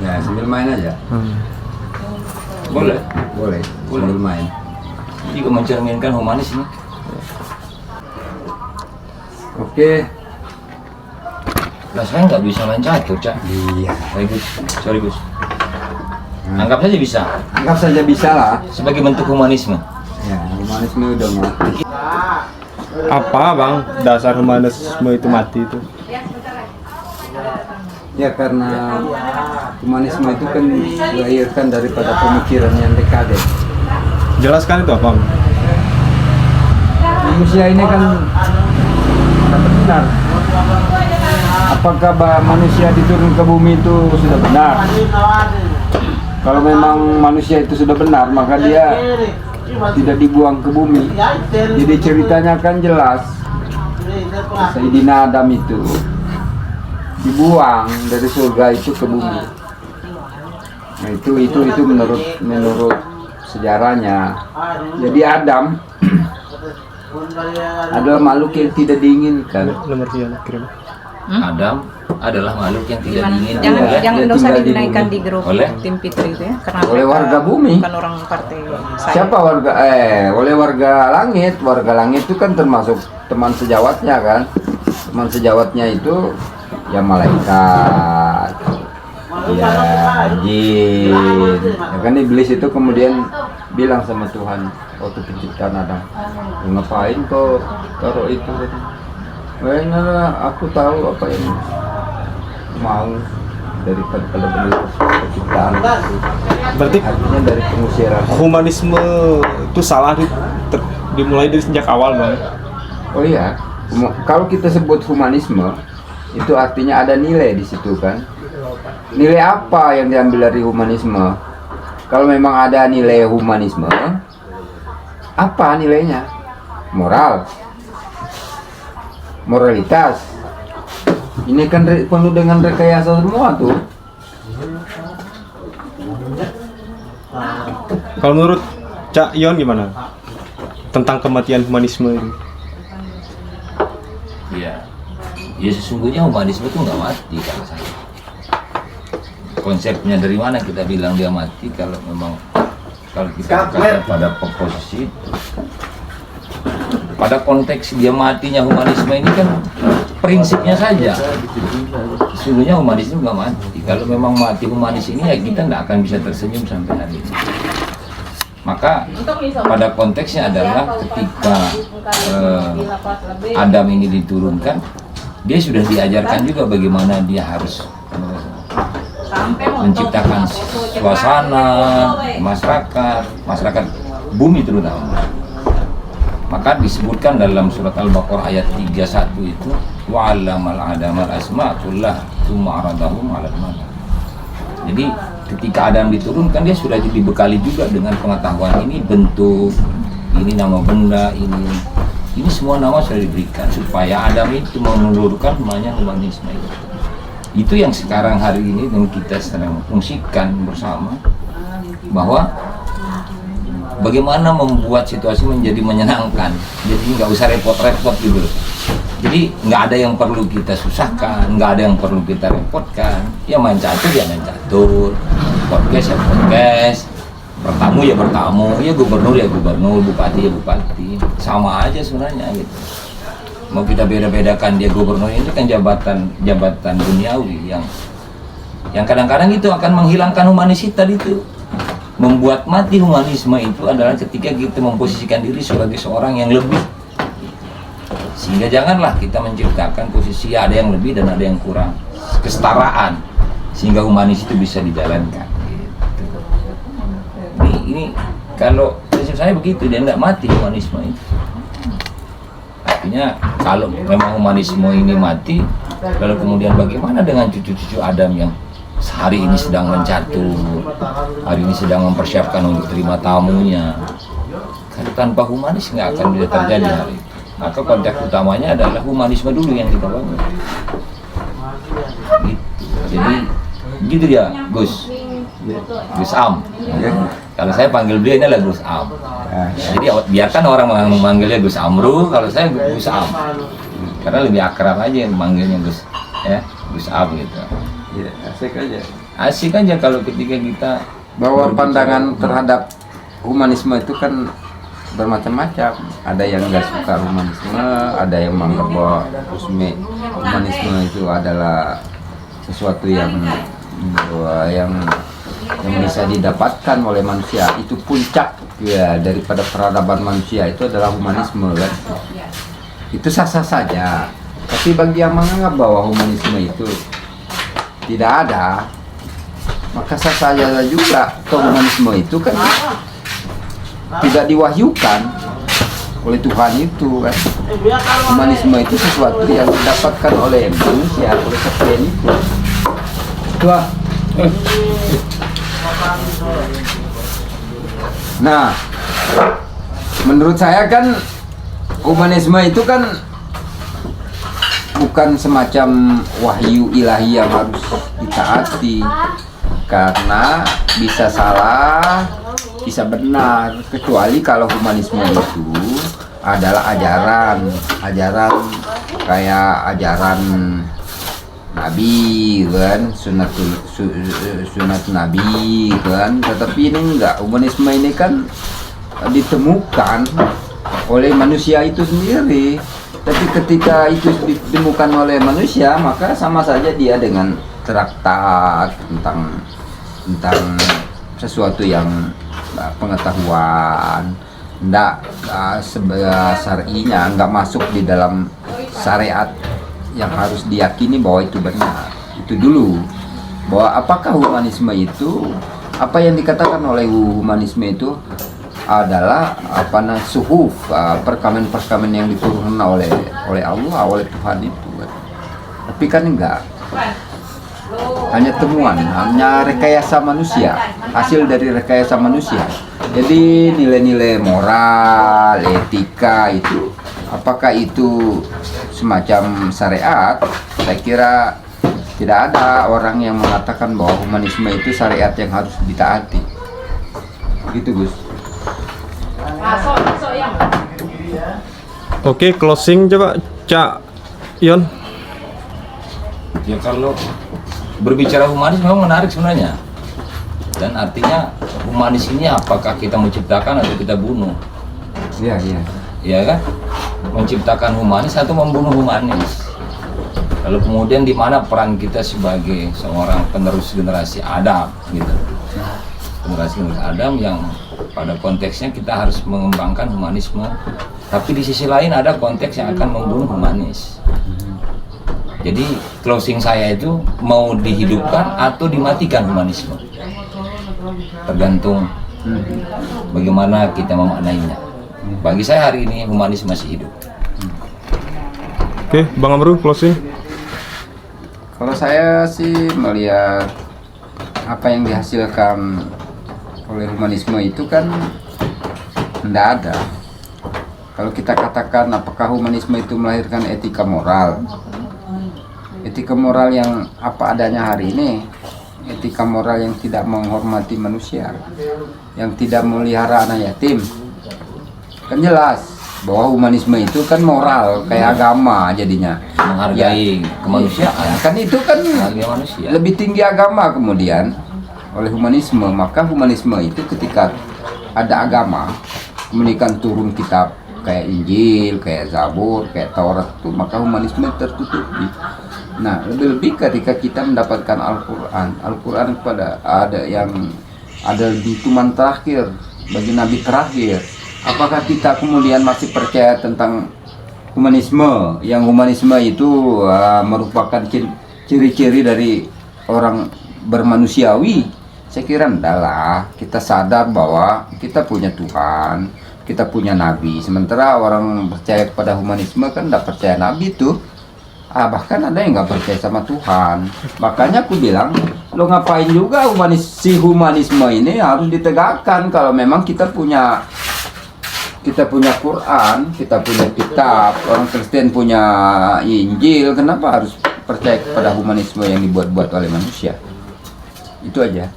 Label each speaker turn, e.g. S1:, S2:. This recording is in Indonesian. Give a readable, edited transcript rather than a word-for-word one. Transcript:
S1: Ya sambil main aja.
S2: Boleh.
S1: Boleh. Sambil main.
S2: Juga mencerminkan humanis ini.
S1: Oke.
S2: Lah saya nggak bisa main catur, Cak.
S1: Iya.
S2: Sorry Gus. Anggap saja bisa.
S1: Anggap saja bisa lah.
S2: Sebagai bentuk humanisme.
S1: Ya, humanisme udah mati.
S3: Apa bang dasar humanisme itu mati itu?
S1: Ya karena humanisme itu kan dilahirkan daripada pemikiran yang dekade.
S3: Jelaskan itu apa?
S1: Manusia ini kan benar. Apakah manusia diturun ke bumi itu sudah benar? Kalau memang manusia itu sudah benar, maka dia tidak dibuang ke bumi. Jadi ceritanya kan jelas. Sayyidina Adam itu dibuang dari surga itu ke bumi. Nah, itu menurut sejarahnya. Jadi Adam adalah makhluk yang tidak diinginkan.
S3: Nomor kirim.
S2: Adam adalah makhluk yang tidak diinginkan.
S4: Jangan
S1: dia
S4: usah
S1: tinggal di
S4: dinaikkan
S1: bumi.
S4: di grup
S2: Oleh?
S4: tim Fitri itu ya, karena
S1: Oleh
S4: mereka
S1: warga bumi.
S4: bukan orang partai saya.
S1: Siapa warga oleh warga langit. Warga langit itu kan termasuk teman sejawatnya kan. Teman sejawatnya itu ya malaikat. Ya jin. Ya kan iblis itu kemudian bilang sama Tuhan waktu penciptaan Adam, ngapain kau taruh itu? Nah, aku tahu apa yang mau daripada penciptaan.
S3: Berarti
S1: Artinya dari pengusiran.
S3: humanisme itu salah dimulai dari sejak awal bang.
S1: Oh iya, kalau kita sebut humanisme itu artinya ada nilai di situ kan. Nilai apa yang diambil dari humanisme? Kalau memang ada nilai humanisme, apa nilainya? Moral, moralitas. Ini kan penuh dengan rekayasa semua tuh.
S3: Kalau menurut Cak Yon gimana tentang kematian humanisme ini?
S2: Iya. Ya sesungguhnya humanisme itu nggak mati kalau saya. Konsepnya dari mana kita bilang dia mati kalau memang kalau kita kata pada posisi pada konteks dia matinya humanisme ini kan prinsipnya saja. Sesungguhnya humanisme nggak mati. Kalau memang mati humanis ini ya kita nggak akan bisa tersenyum sampai hari ini. Maka pada konteksnya adalah ketika Adam ini diturunkan, dia sudah diajarkan juga bagaimana dia harus menciptakan suasana masyarakat bumi terutama. Maka disebutkan dalam surat Al-Baqarah ayat 31 itu wa'allamal adamal asma' kullah tsumma aradahum 'alal malak. Jadi ketika Adam diturunkan dia sudah dibekali juga dengan pengetahuan ini bentuk, ini nama benda, ini semua nama sudah diberikan supaya Adam itu menelurkan namanya humanisme itu. Itu yang sekarang hari ini yang kita sedang fungsikan bersama, bahwa bagaimana membuat situasi menjadi menyenangkan, jadi nggak usah repot-repot gitu. Jadi nggak ada yang perlu kita susahkan, nggak ada yang perlu kita repotkan. Ya main catur ya main catur, podcast ya podcast, bertamu ya bertamu, ya gubernur ya gubernur, bupati ya bupati, sama aja sebenarnya gitu. Mau kita beda-bedakan dia gubernur ini kan jabatan duniawi yang kadang-kadang itu akan menghilangkan humanisitas itu. Membuat mati humanisme itu adalah ketika kita memposisikan diri sebagai seorang yang lebih, sehingga janganlah kita menciptakan posisi ada yang lebih dan ada yang kurang, kesetaraan, sehingga humanis itu bisa dijalankan gitu. Ini kalau prinsip saya begitu, dia tidak mati humanisme itu. Artinya kalau memang humanisme ini mati, lalu kemudian bagaimana dengan cucu-cucu Adam yang hari ini sedang mencatur, hari ini sedang mempersiapkan untuk terima tamunya? Karena tanpa humanis nggak akan bisa terjadi hari itu. Maka konteks utamanya adalah humanisme dulu yang kita bangun. Gitu. Jadi gitu ya Gus Am. Kalau saya panggil beliau ini adalah Gus Am. Jadi biarkan orang memanggilnya Gus Amru, kalau saya Gus Am. Karena lebih akrab aja yang memanggilnya Gus Am gitu.
S1: Ya, asik aja.
S2: Asik aja kalau ketika kita
S1: bahwa
S2: berbicara
S1: pandangan
S2: hukum.
S1: terhadap humanisme itu kan bermacam-macam. Ada yang nggak suka humanisme, ada yang menganggap bahwa humanisme itu adalah sesuatu yang bisa didapatkan oleh manusia. Itu puncak ya daripada peradaban manusia, itu adalah humanisme kan. Itu sah-sah saja. Tapi bagi yang menganggap bahwa humanisme itu tidak ada, maka sah saja juga. Humanisme itu kan tidak diwahyukan oleh Tuhan itu kan. Humanisme itu sesuatu yang didapatkan oleh manusia, oleh sekalian itu. Wah. Nah, menurut saya kan humanisme itu kan bukan semacam wahyu ilahi yang harus ditaati, karena bisa salah, bisa benar, kecuali kalau humanisme itu adalah ajaran kayak ajaran Nabi kan, sunat Nabi kan. Tetapi ini enggak, humanisme ini kan ditemukan oleh manusia itu sendiri. Tapi ketika itu ditemukan oleh manusia, maka sama saja dia dengan traktat tentang sesuatu yang pengetahuan, enggak syar'inya, enggak masuk di dalam syariat yang harus diyakini bahwa itu benar. Itu dulu, bahwa apakah humanisme itu, apa yang dikatakan oleh humanisme itu adalah suhuf, perkamen-perkamen yang diturunkan oleh Allah, oleh Tuhan itu. Tapi kan enggak, hanya temuan, hanya rekayasa manusia, hasil dari rekayasa manusia. Jadi nilai-nilai moral, etika itu, apakah itu semacam syariat? Saya kira tidak ada orang yang mengatakan bahwa humanisme itu syariat yang harus ditaati. Gitu Gus.
S3: Oke, closing coba Cak Yon.
S2: Ya kalau berbicara humanis memang menarik sebenarnya. Dan artinya humanis ini apakah kita menciptakan atau kita bunuh?
S1: Iya.
S2: Ya kan? Menciptakan humanis atau membunuh humanis. Lalu kemudian di mana peran kita sebagai seorang penerus generasi Adam gitu. Generasi Adam yang pada konteksnya kita harus mengembangkan humanisme, tapi di sisi lain ada konteks yang akan membunuh humanis. Jadi closing saya itu mau dihidupkan atau dimatikan humanisme, tergantung bagaimana kita memaknainya. Bagi saya hari ini humanisme masih hidup.
S3: Oke, Bang Amru closing.
S1: Kalau saya sih melihat apa yang dihasilkan oleh humanisme itu kan tidak ada. Kalau kita katakan apakah humanisme itu melahirkan etika moral yang apa adanya hari ini, etika moral yang tidak menghormati manusia, yang tidak memelihara anak yatim, kan jelas bahwa humanisme itu kan moral kayak agama jadinya,
S2: Menghargai kemanusiaan.
S1: kan itu kan
S2: Menghargai manusia.
S1: lebih tinggi agama kemudian oleh humanisme. Maka humanisme itu ketika ada agama, kemudian turun kitab kayak Injil, kayak Zabur, kayak Taurat itu, maka humanisme tertutupi. Nah, lebih-lebih ketika kita mendapatkan Al-Quran kepada ada tuntunan terakhir bagi Nabi terakhir. Apakah kita kemudian masih percaya tentang humanisme, yang humanisme itu merupakan ciri-ciri dari orang bermanusiawi? Saya kira enggak lah. Kita sadar bahwa kita punya Tuhan, kita punya Nabi. Sementara orang percaya kepada humanisme kan enggak percaya Nabi tuh. Bahkan ada yang nggak percaya sama Tuhan. Makanya aku bilang, lo ngapain juga humanisme ini harus ditegakkan kalau memang kita punya Quran, kita punya kitab, orang Kristen punya Injil. Kenapa harus percaya kepada humanisme yang dibuat-buat oleh manusia? Itu aja.